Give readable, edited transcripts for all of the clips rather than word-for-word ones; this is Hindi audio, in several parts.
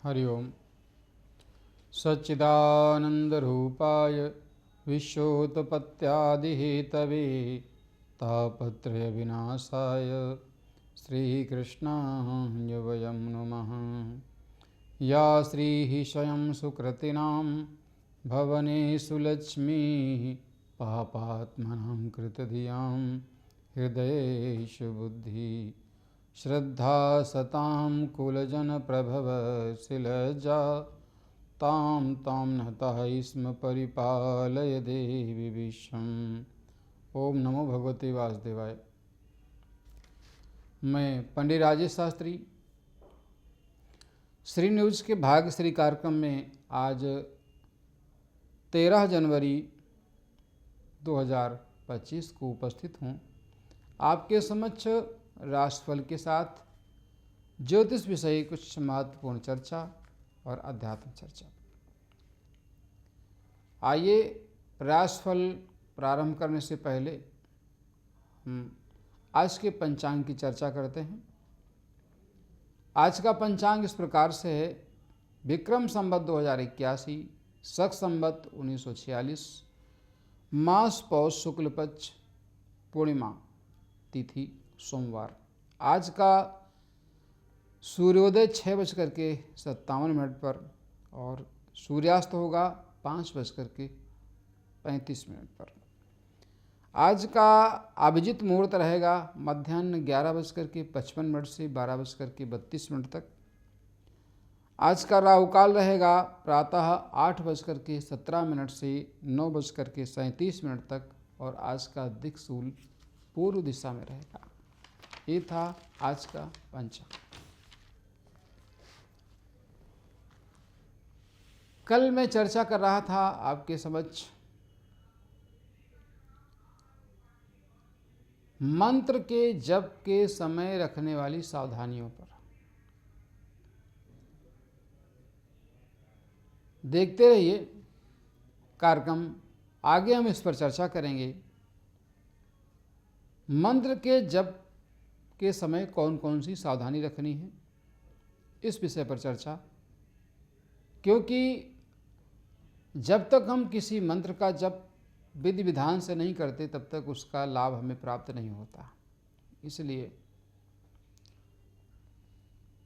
हरि ओम। सच्चिदानंदरूपाय विश्वोत्पत्त्यादिहेतवे तापत्रय विनाशाय श्रीकृष्णाय वयं नमः। या श्रीः स्वयं सुकृतिनां भवनेषु लक्ष्मीः पापात्मनां कृतधियां हृदयेषु बुद्धिः श्रद्धा सतां कुलजनप्रभव शिलज्जा तां तां नतः स्म परिपालय देवी विश्वम्। ओम नमो भगवते वासुदेवाय। मैं पंडित राजेश शास्त्री श्री न्यूज़ के भाग्यश्री कार्यक्रम में आज 13 जनवरी 2025 को उपस्थित हूँ। आपके समक्ष राशिफल के साथ ज्योतिष विषय कुछ महत्वपूर्ण चर्चा और अध्यात्म चर्चा। आइए राशिफल प्रारंभ करने से पहले हम आज के पंचांग की चर्चा करते हैं। आज का पंचांग इस प्रकार से है। विक्रम संवत 2081, शक संवत 1946, मास पौष शुक्ल पक्ष, पूर्णिमा तिथि सोमवार। आज का सूर्योदय 6:57 पर और सूर्यास्त होगा 5:35 पर। आज का अभिजित मुहूर्त रहेगा मध्याह्न 11:55 से 12:32 तक। आज का राहु काल रहेगा प्रातः 8:17 से 9:37 तक और आज का दिक्सूल पूर्व दिशा में रहेगा। ये था आज का पंचांग। कल मैं चर्चा कर रहा था आपके समक्ष मंत्र के जप के समय रखने वाली सावधानियों पर। देखते रहिए कार्यक्रम, आगे हम इस पर चर्चा करेंगे। मंत्र के जप के समय कौन कौन सी सावधानी रखनी है, इस विषय पर चर्चा। क्योंकि जब तक हम किसी मंत्र का जप विधि विधान से नहीं करते तब तक उसका लाभ हमें प्राप्त नहीं होता। इसलिए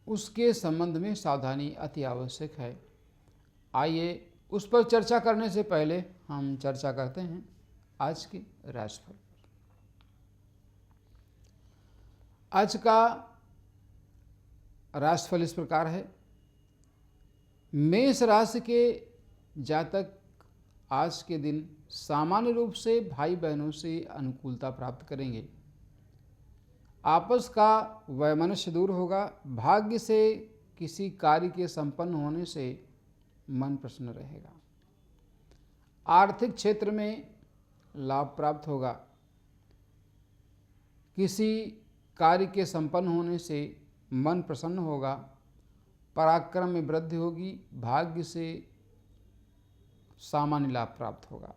उसके संबंध में सावधानी अति आवश्यक है। आइए उस पर चर्चा करने से पहले हम चर्चा करते हैं आज के राशिफल। आज का राशिफल इस प्रकार है। मेष राशि के जातक आज के दिन सामान्य रूप से भाई बहनों से अनुकूलता प्राप्त करेंगे। आपस का वैमनस्य दूर होगा। भाग्य से किसी कार्य के संपन्न होने से मन प्रसन्न रहेगा। आर्थिक क्षेत्र में लाभ प्राप्त होगा। किसी कार्य के संपन्न होने से मन प्रसन्न होगा। पराक्रम में वृद्धि होगी। भाग्य से सामान्य लाभ प्राप्त होगा।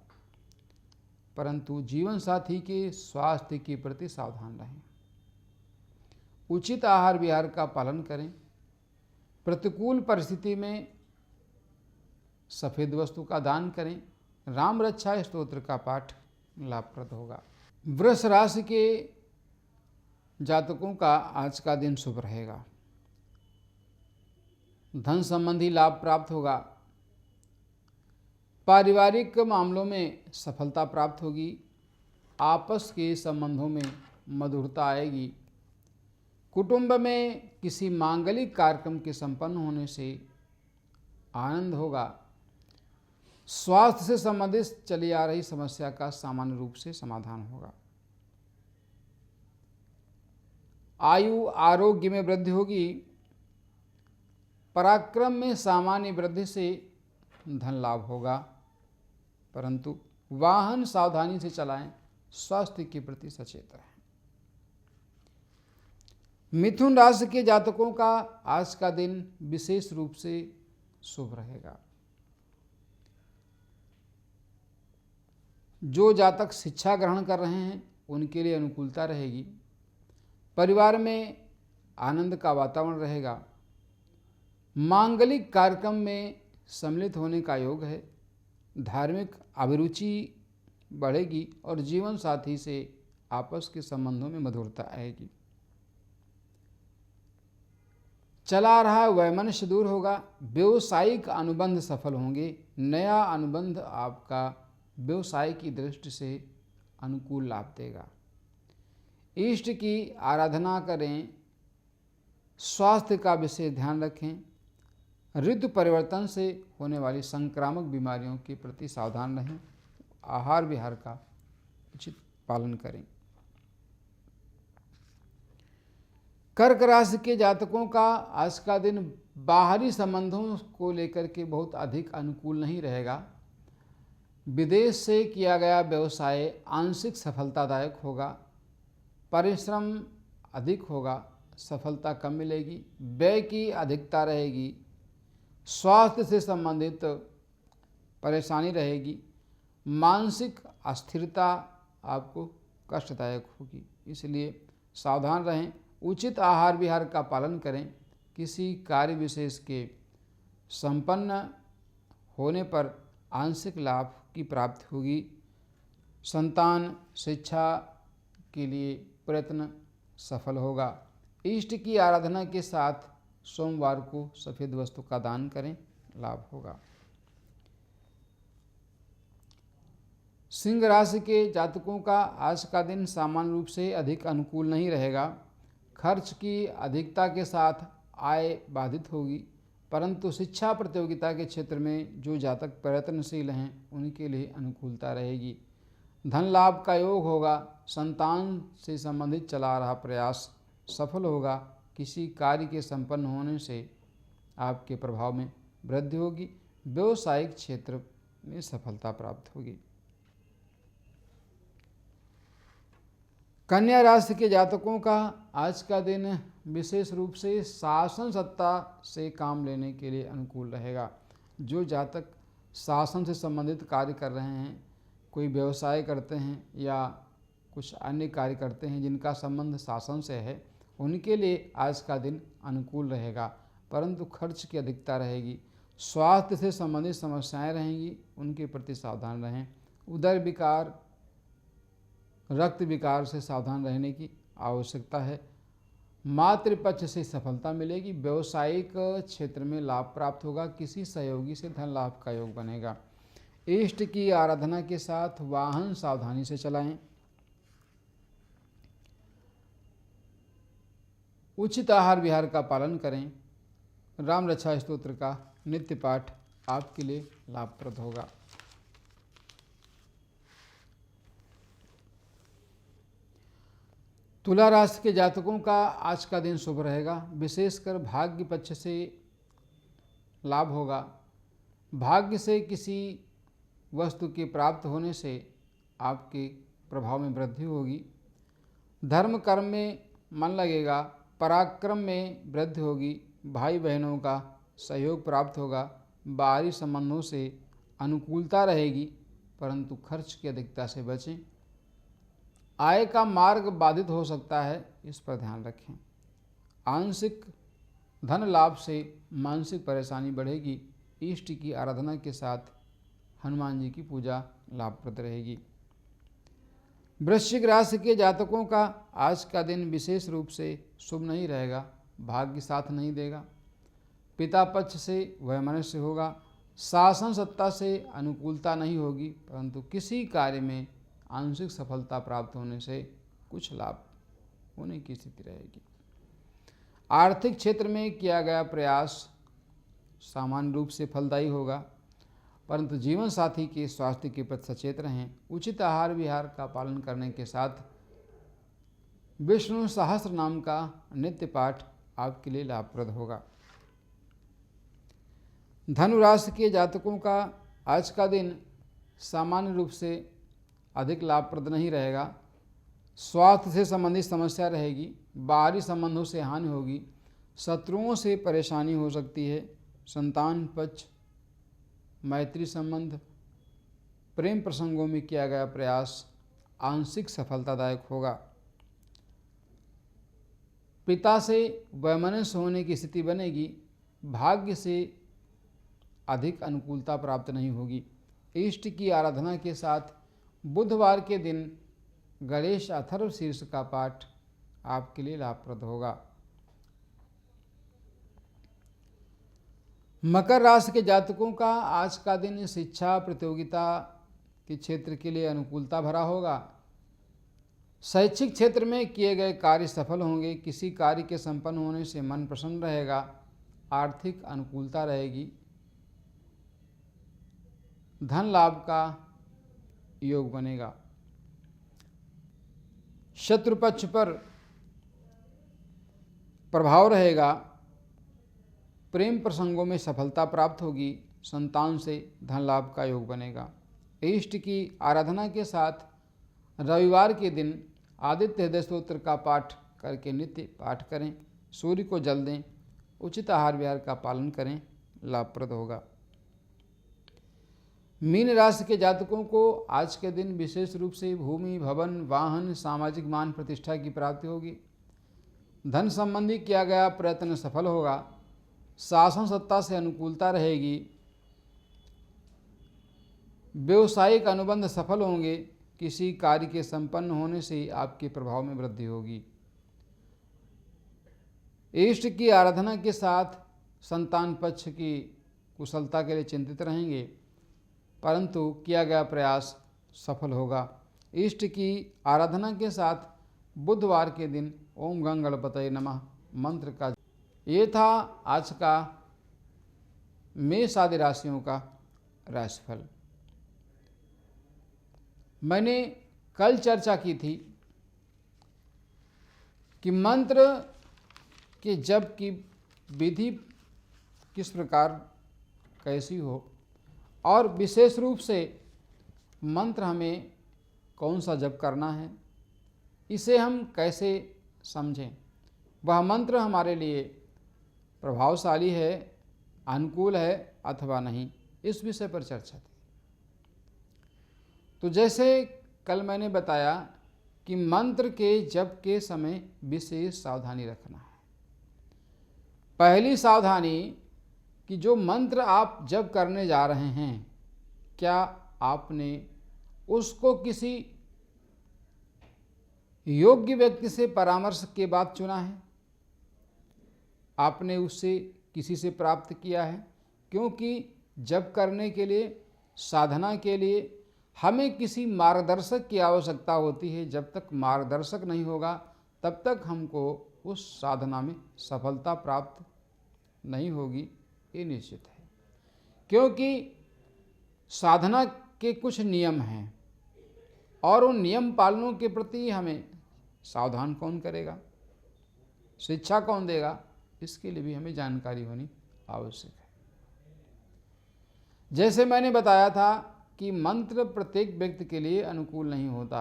परंतु जीवन साथी के स्वास्थ्य के प्रति सावधान रहें। उचित आहार विहार का पालन करें। प्रतिकूल परिस्थिति में सफेद वस्तु का दान करें। राम रक्षा स्तोत्र का पाठ लाभप्रद होगा। वृष राशि के जातकों का आज का दिन शुभ रहेगा। धन संबंधी लाभ प्राप्त होगा। पारिवारिक मामलों में सफलता प्राप्त होगी। आपस के संबंधों में मधुरता आएगी। कुटुंब में किसी मांगलिक कार्यक्रम के संपन्न होने से आनंद होगा। स्वास्थ्य से संबंधित चली आ रही समस्या का सामान्य रूप से समाधान होगा। आयु आरोग्य में वृद्धि होगी। पराक्रम में सामान्य वृद्धि से धन लाभ होगा। परंतु वाहन सावधानी से चलाएं। स्वास्थ्य के प्रति सचेत रहें। मिथुन राशि के जातकों का आज का दिन विशेष रूप से शुभ रहेगा। जो जातक शिक्षा ग्रहण कर रहे हैं उनके लिए अनुकूलता रहेगी। परिवार में आनंद का वातावरण रहेगा। मांगलिक कार्यक्रम में सम्मिलित होने का योग है। धार्मिक अभिरुचि बढ़ेगी और जीवन साथी से आपस के संबंधों में मधुरता आएगी। चला रहा वैमनस्य दूर होगा। व्यवसायिक अनुबंध सफल होंगे। नया अनुबंध आपका व्यवसाय की दृष्टि से अनुकूल लाभ देगा। इष्ट की आराधना करें। स्वास्थ्य का विशेष ध्यान रखें। ऋतु परिवर्तन से होने वाली संक्रामक बीमारियों के प्रति सावधान रहें। आहार विहार का उचित पालन करें। कर्क राशि के जातकों का आज का दिन बाहरी संबंधों को लेकर के बहुत अधिक अनुकूल नहीं रहेगा। विदेश से किया गया व्यवसाय आंशिक सफलतादायक होगा। परिश्रम अधिक होगा, सफलता कम मिलेगी। व्यय की अधिकता रहेगी। स्वास्थ्य से संबंधित परेशानी रहेगी। मानसिक अस्थिरता आपको कष्टदायक होगी, इसलिए सावधान रहें। उचित आहार विहार का पालन करें। किसी कार्य विशेष के संपन्न होने पर आंशिक लाभ की प्राप्ति होगी। संतान शिक्षा के लिए प्रयत्न सफल होगा। इष्ट की आराधना के साथ सोमवार को सफ़ेद वस्तु का दान करें, लाभ होगा। सिंह राशि के जातकों का आज का दिन सामान्य रूप से अधिक अनुकूल नहीं रहेगा। खर्च की अधिकता के साथ आय बाधित होगी, परंतु शिक्षा प्रतियोगिता के क्षेत्र में जो जातक प्रयत्नशील हैं उनके लिए अनुकूलता रहेगी। धन लाभ का योग होगा। संतान से संबंधित चला रहा प्रयास सफल होगा। किसी कार्य के संपन्न होने से आपके प्रभाव में वृद्धि होगी। व्यवसायिक क्षेत्र में सफलता प्राप्त होगी। कन्या राशि के जातकों का आज का दिन विशेष रूप से शासन सत्ता से काम लेने के लिए अनुकूल रहेगा। जो जातक शासन से संबंधित कार्य कर रहे हैं, कोई व्यवसाय करते हैं या कुछ अन्य कार्य करते हैं जिनका संबंध शासन से है, उनके लिए आज का दिन अनुकूल रहेगा, परंतु खर्च की अधिकता रहेगी। स्वास्थ्य से संबंधित समस्याएं रहेंगी, उनके प्रति सावधान रहें। उदर विकार, रक्त विकार से सावधान रहने की आवश्यकता है। मातृपक्ष से सफलता मिलेगी। व्यवसायिक क्षेत्र में लाभ प्राप्त होगा। किसी सहयोगी से धन लाभ का योग बनेगा। इष्ट की आराधना के साथ वाहन सावधानी से चलाएं। उचित आहार विहार का पालन करें। राम रक्षा स्तोत्र का नित्य पाठ आपके लिए लाभप्रद होगा। तुला राशि के जातकों का आज का दिन शुभ रहेगा। विशेषकर भाग्य पक्ष से लाभ होगा। भाग्य से किसी वस्तु के प्राप्त होने से आपके प्रभाव में वृद्धि होगी। धर्म कर्म में मन लगेगा। पराक्रम में वृद्धि होगी। भाई बहनों का सहयोग प्राप्त होगा। बाहरी संबंधों से अनुकूलता रहेगी, परंतु खर्च की अधिकता से बचें। आय का मार्ग बाधित हो सकता है, इस पर ध्यान रखें। आंशिक धन लाभ से मानसिक परेशानी बढ़ेगी। इष्ट की आराधना के साथ हनुमान जी की पूजा लाभप्रद रहेगी। वृश्चिक राशि के जातकों का आज का दिन विशेष रूप से शुभ नहीं रहेगा। भाग्य साथ नहीं देगा। पिता पक्ष से वैमनस्य होगा। शासन सत्ता से अनुकूलता नहीं होगी, परंतु किसी कार्य में आंशिक सफलता प्राप्त होने से कुछ लाभ होने की स्थिति रहेगी। आर्थिक क्षेत्र में किया गया प्रयास सामान्य रूप से फलदायी होगा, परंतु जीवन साथी के स्वास्थ्य के प्रति सचेत रहें। उचित आहार विहार का पालन करने के साथ विष्णु सहस्त्र नाम का नित्य पाठ आपके लिए लाभप्रद होगा। धनु राशि के जातकों का आज का दिन सामान्य रूप से अधिक लाभप्रद नहीं रहेगा। स्वास्थ्य से संबंधित समस्या रहेगी। बाहरी संबंधों से हानि होगी। शत्रुओं से परेशानी हो सकती है। संतान पक्ष, मैत्री संबंध, प्रेम प्रसंगों में किया गया प्रयास आंशिक सफलतादायक होगा। पिता से वैमनस्य होने की स्थिति बनेगी। भाग्य से अधिक अनुकूलता प्राप्त नहीं होगी। इष्ट की आराधना के साथ बुधवार के दिन गणेश अथर्व शीर्ष का पाठ आपके लिए लाभप्रद होगा। मकर राशि के जातकों का आज का दिन शिक्षा प्रतियोगिता के क्षेत्र के लिए अनुकूलता भरा होगा। शैक्षिक क्षेत्र में किए गए कार्य सफल होंगे। किसी कार्य के संपन्न होने से मन प्रसन्न रहेगा। आर्थिक अनुकूलता रहेगी। धन लाभ का योग बनेगा। शत्रु पक्ष पर प्रभाव रहेगा। प्रेम प्रसंगों में सफलता प्राप्त होगी। संतान से धन लाभ का योग बनेगा। इष्ट की आराधना के साथ रविवार के दिन आदित्य हृदय स्तोत्र का पाठ करके नित्य पाठ करें। सूर्य को जल दें। उचित आहार विहार का पालन करें, लाभप्रद होगा। मीन राशि के जातकों को आज के दिन विशेष रूप से भूमि, भवन, वाहन, सामाजिक मान प्रतिष्ठा की प्राप्ति होगी। धन संबंधी किया गया प्रयत्न सफल होगा। शासन सत्ता से अनुकूलता रहेगी। व्यवसायिक अनुबंध सफल होंगे। किसी कार्य के संपन्न होने से आपके प्रभाव में वृद्धि होगी। इष्ट की आराधना के साथ संतान पक्ष की कुशलता के लिए चिंतित रहेंगे, परंतु किया गया प्रयास सफल होगा। इष्ट की आराधना के साथ बुधवार के दिन ओम गंग गणपतये नमः मंत्र का। ये था आज का मेष आदि राशियों का राशिफल। मैंने कल चर्चा की थी कि मंत्र के जप की विधि किस प्रकार कैसी हो और विशेष रूप से मंत्र हमें कौन सा जप करना है, इसे हम कैसे समझें, वह मंत्र हमारे लिए प्रभावशाली है, अनुकूल है अथवा नहीं, इस विषय पर चर्चा थी। तो जैसे कल मैंने बताया कि मंत्र के जप के समय विशेष सावधानी रखना है। पहली सावधानी कि जो मंत्र आप जप करने जा रहे हैं, क्या आपने उसको किसी योग्य व्यक्ति से परामर्श के बाद चुना है? आपने उससे किसी से प्राप्त किया है? क्योंकि जप करने के लिए, साधना के लिए हमें किसी मार्गदर्शक की आवश्यकता होती है। जब तक मार्गदर्शक नहीं होगा तब तक हमको उस साधना में सफलता प्राप्त नहीं होगी, ये निश्चित है। क्योंकि साधना के कुछ नियम हैं और उन नियम पालनों के प्रति हमें सावधान कौन करेगा, शिक्षा कौन देगा, इसके लिए भी हमें जानकारी होनी आवश्यक है। जैसे मैंने बताया था कि मंत्र प्रत्येक व्यक्ति के लिए अनुकूल नहीं होता।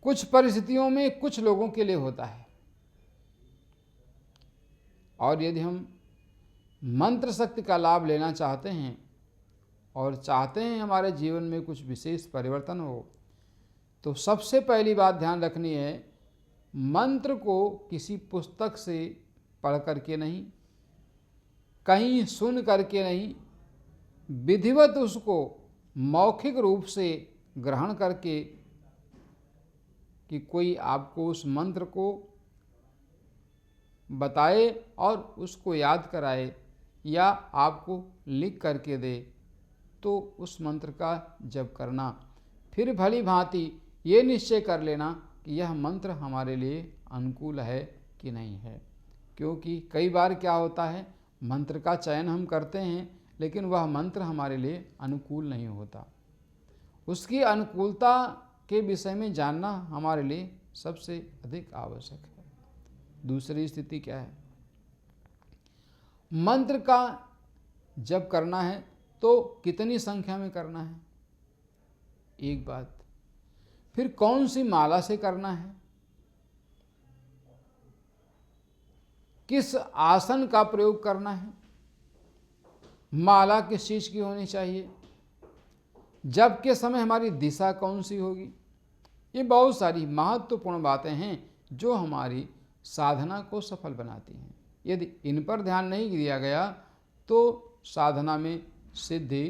कुछ परिस्थितियों में कुछ लोगों के लिए होता है। और यदि हम मंत्र शक्ति का लाभ लेना चाहते हैं और चाहते हैं हमारे जीवन में कुछ विशेष परिवर्तन हो, तो सबसे पहली बात ध्यान रखनी है, मंत्र को किसी पुस्तक से पढ़ करके नहीं, कहीं सुन करके नहीं, विधिवत उसको मौखिक रूप से ग्रहण करके, कि कोई आपको उस मंत्र को बताए और उसको याद कराए या आपको लिख करके दे, तो उस मंत्र का जप करना। फिर भली भांति ये निश्चय कर लेना कि यह मंत्र हमारे लिए अनुकूल है कि नहीं है। क्योंकि कई बार क्या होता है, मंत्र का चयन हम करते हैं लेकिन वह मंत्र हमारे लिए अनुकूल नहीं होता। उसकी अनुकूलता के विषय में जानना हमारे लिए सबसे अधिक आवश्यक है। दूसरी स्थिति क्या है, मंत्र का जप करना है तो कितनी संख्या में करना है, एक बात। फिर कौन सी माला से करना है, किस आसन का प्रयोग करना है, माला किस चीज की होनी चाहिए, जप के समय हमारी दिशा कौन सी होगी। ये बहुत सारी महत्वपूर्ण बातें हैं जो हमारी साधना को सफल बनाती हैं। यदि इन पर ध्यान नहीं दिया गया तो साधना में सिद्धि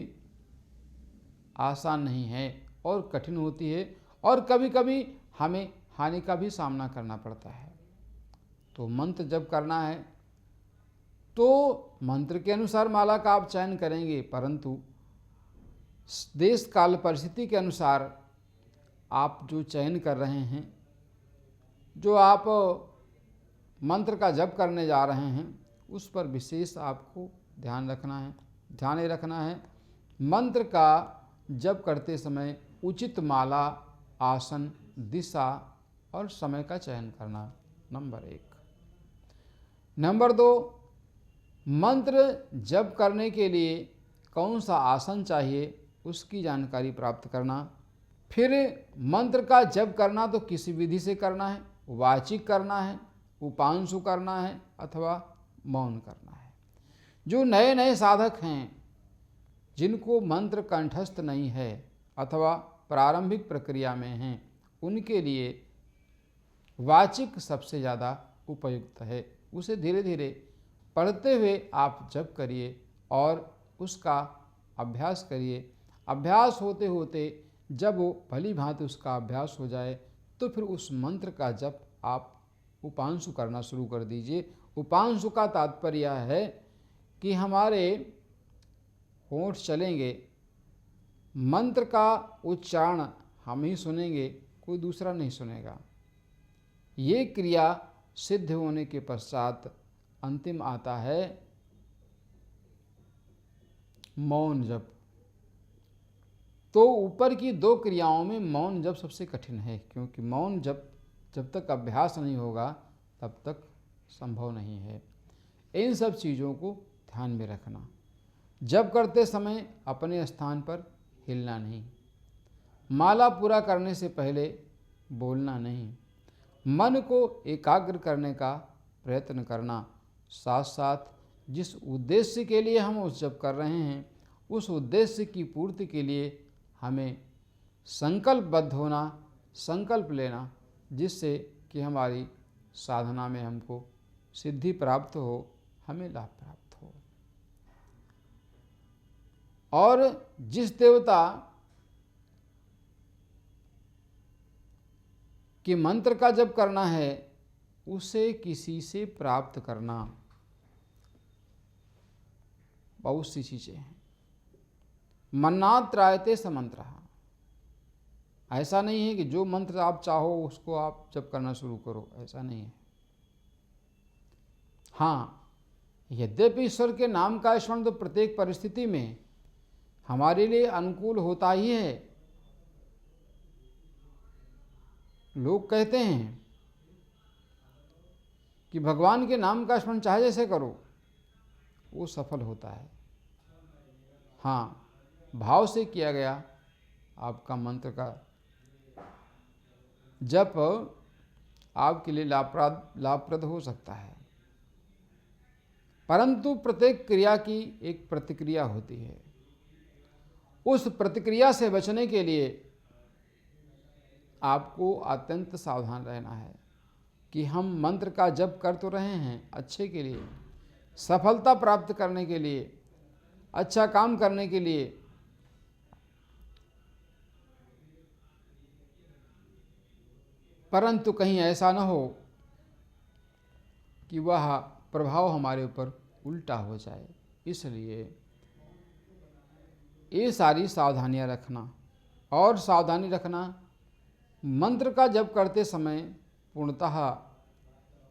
आसान नहीं है और कठिन होती है, और कभी कभी हमें हानि का भी सामना करना पड़ता है। तो मंत्र जप करना है तो मंत्र के अनुसार माला का आप चयन करेंगे, परंतु देश काल परिस्थिति के अनुसार आप जो चयन कर रहे हैं, जो आप मंत्र का जप करने जा रहे हैं, उस पर विशेष आपको ध्यान रखना है। मंत्र का जप करते समय उचित माला, आसन, दिशा और समय का चयन करना, नंबर 1। नंबर 2, मंत्र जप करने के लिए कौन सा आसन चाहिए उसकी जानकारी प्राप्त करना। फिर मंत्र का जप करना तो किसी विधि से करना है, वाचिक करना है, उपांशु करना है अथवा मौन करना है। जो नए नए साधक हैं, जिनको मंत्र कंठस्थ नहीं है अथवा प्रारंभिक प्रक्रिया में हैं, उनके लिए वाचिक सबसे ज़्यादा उपयुक्त है। उसे धीरे धीरे पढ़ते हुए आप जप करिए और उसका अभ्यास करिए। अभ्यास होते होते जब वो भली भांति उसका अभ्यास हो जाए तो फिर उस मंत्र का जप आप उपांशु करना शुरू कर दीजिए। उपांशु का तात्पर्य है कि हमारे होंठ चलेंगे, मंत्र का उच्चारण हम ही सुनेंगे, कोई दूसरा नहीं सुनेगा। ये क्रिया सिद्ध होने के पश्चात अंतिम आता है मौन जप। तो ऊपर की 2 क्रियाओं में मौन जप सबसे कठिन है, क्योंकि मौन जप जब तक अभ्यास नहीं होगा तब तक संभव नहीं है। इन सब चीज़ों को ध्यान में रखना। जप करते समय अपने स्थान पर हिलना नहीं, माला पूरा करने से पहले बोलना नहीं, मन को एकाग्र करने का प्रयत्न करना। साथ साथ जिस उद्देश्य के लिए हम उस जप कर रहे हैं, उस उद्देश्य की पूर्ति के लिए हमें संकल्पबद्ध होना, संकल्प लेना, जिससे कि हमारी साधना में हमको सिद्धि प्राप्त हो, हमें लाभ प्राप्त हो। और जिस देवता के मंत्र का जप करना है उसे किसी से प्राप्त करना, बहुत सी चीज़ें हैं। मन्नात् त्रायते समंत्र। ऐसा नहीं है कि जो मंत्र आप चाहो उसको आप जप करना शुरू करो, ऐसा नहीं है। हाँ, यद्यपि ईश्वर के नाम का स्मरण तो प्रत्येक परिस्थिति में हमारे लिए अनुकूल होता ही है। लोग कहते हैं कि भगवान के नाम का स्मरण चाहे जैसे करो, वो सफल होता है। हाँ, भाव से किया गया आपका मंत्र का जप आपके लिए लाभप्रद हो सकता है, परंतु प्रत्येक क्रिया की एक प्रतिक्रिया होती है। उस प्रतिक्रिया से बचने के लिए आपको अत्यंत सावधान रहना है कि हम मंत्र का जप कर तो रहे हैं अच्छे के लिए, सफलता प्राप्त करने के लिए, अच्छा काम करने के लिए, परंतु कहीं ऐसा न हो कि वह प्रभाव हमारे ऊपर उल्टा हो जाए। इसलिए ये सारी सावधानियां रखना, और सावधानी रखना मंत्र का जप करते समय पूर्णतः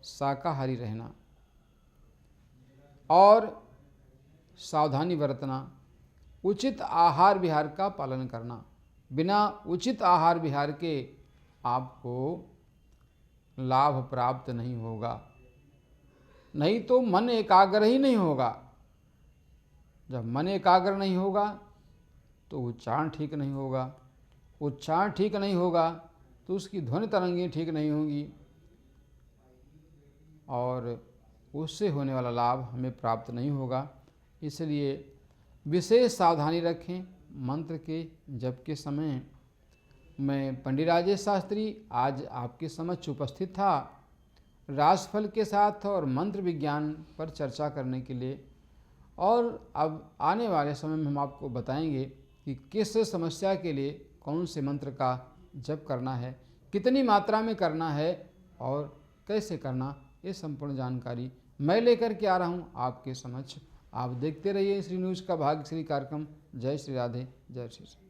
शाकाहारी रहना और सावधानी बरतना, उचित आहार विहार का पालन करना। बिना उचित आहार विहार के आपको लाभ प्राप्त नहीं होगा, नहीं तो मन एकाग्र ही नहीं होगा। जब मन एकाग्र नहीं होगा तो उच्चारण ठीक नहीं होगा, उच्चारण ठीक नहीं होगा तो उसकी ध्वनि तरंगें ठीक नहीं होंगी और उससे होने वाला लाभ हमें प्राप्त नहीं होगा। इसलिए विशेष सावधानी रखें मंत्र के जप के समय। मैं पंडित राजेश शास्त्री आज आपके समक्ष उपस्थित था राशिफल के साथ और मंत्र विज्ञान पर चर्चा करने के लिए। और अब आने वाले समय में हम आपको बताएंगे कि किस समस्या के लिए कौन से मंत्र का जप करना है, कितनी मात्रा में करना है और कैसे करना, ये संपूर्ण जानकारी मैं लेकर के आ रहा हूँ आपके समक्ष। आप देखते रहिए श्री न्यूज़ का भाग्यश्री कार्यक्रम। जय श्री राधे, जय श्री राम।